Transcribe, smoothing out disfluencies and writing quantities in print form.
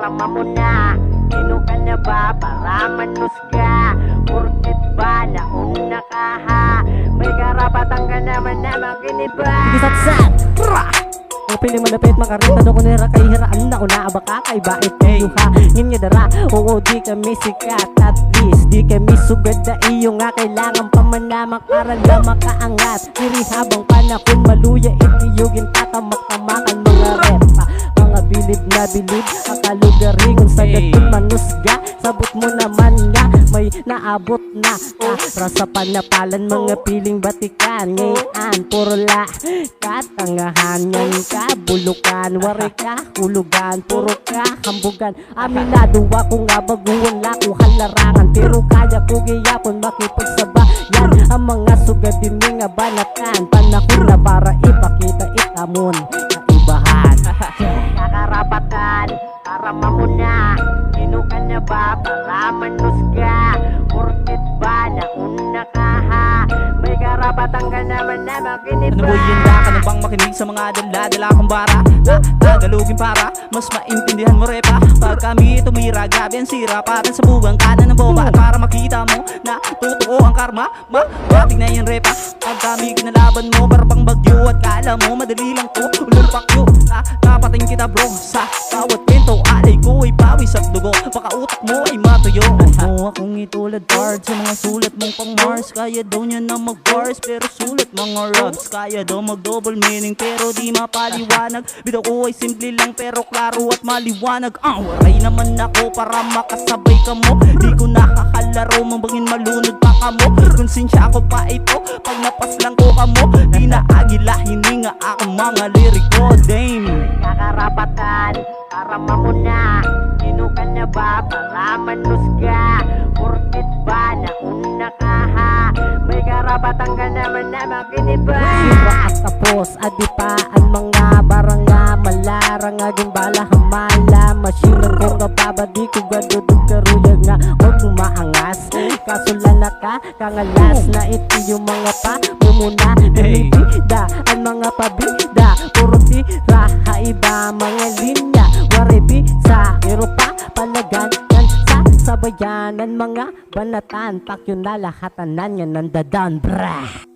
para mamuna. Sino ka na ba para manusga? Porkit ba nauna ka ha? May karapatan ka naman na makiniba. Bisatsat! Ang piling malapit makarita do ko nira kay hiraan na una abaka kay bait kayo ha. Nga dara, oo di kami sikat. At least di kami sugad na iyo nga kailangan pa man na makarala makaangat. Diri habang panahon maluya itiyugin tatamak-tamakan mga rep. Mga bilib na bilib ang kalugaringon sa gatun manusga. Sabot mo naman nga may naabot na rasa panapalan mga piling batikan. Ngayon puro la katangahan ngan ka bulukan. Wari ka hulugan puro ka hambugan. Aminado ako nga baguhan lako halarangan. Pero kaya ko gayapon makipagsabayan ang mga sugad din nga banatan. Panahon na para ipakita itamon kaibahan. Kakarapatan para mamuna. Sino ka na ba para manusga? Porkit ba nauna ka ha? May karapatan ka naman na makiniba. Ano boy, yanda ka na bang makinig sa mga dala-dala kong bara? Tagalogin para mas maintindihan mo repa. Pag kami tumira, gabi ang sira. Para sa buwang kanan ng boba. At para makita mo na totoo ang karma. Matik na yung repa. Pag kami kinalaban mo, para bang bagyo. At kala mo, madali lang to. Ulumpak yun, napating kita bro. Sa bawat pinto, alay ko ay pawis at dugo. Baka utak mo ay matuyo. Mo akong itulad hard sa mga sulat mong pang Mars. Kaya daw niya na mag-bars, pero sulat mga raps. Kaya daw mag-double meaning, pero di mapaliwanag. Bitaw ko ay simple lang, pero klaro at maliwanag. Waray naman ako para makasabay ka mo. Di ko nakakalaro, mambangin malunod pa ka mo. Konsensya ako pa ito, pag napas lang ko ka mo. Di na agila, hininga ako mga liriko, dame. Kakarapatan para mamuna. Sino ka na ba para manusga? Porkit ba nauna ka ha? May karapatan ka naman na makiniba. Sira at tapos adipa ang mga baranga malarang aging bala hamala. Masilang kong kababadi ko gadudog karuya nga huwag maangas. Kasulala ka kangalas na ito yung mga pa mumuna. Bida ang mga pabida puro tira iba mga linya. Waribi sa Europa palagan yan sa sabayanan mga banatan. Pakyo na lahatanan yan nandadan brah.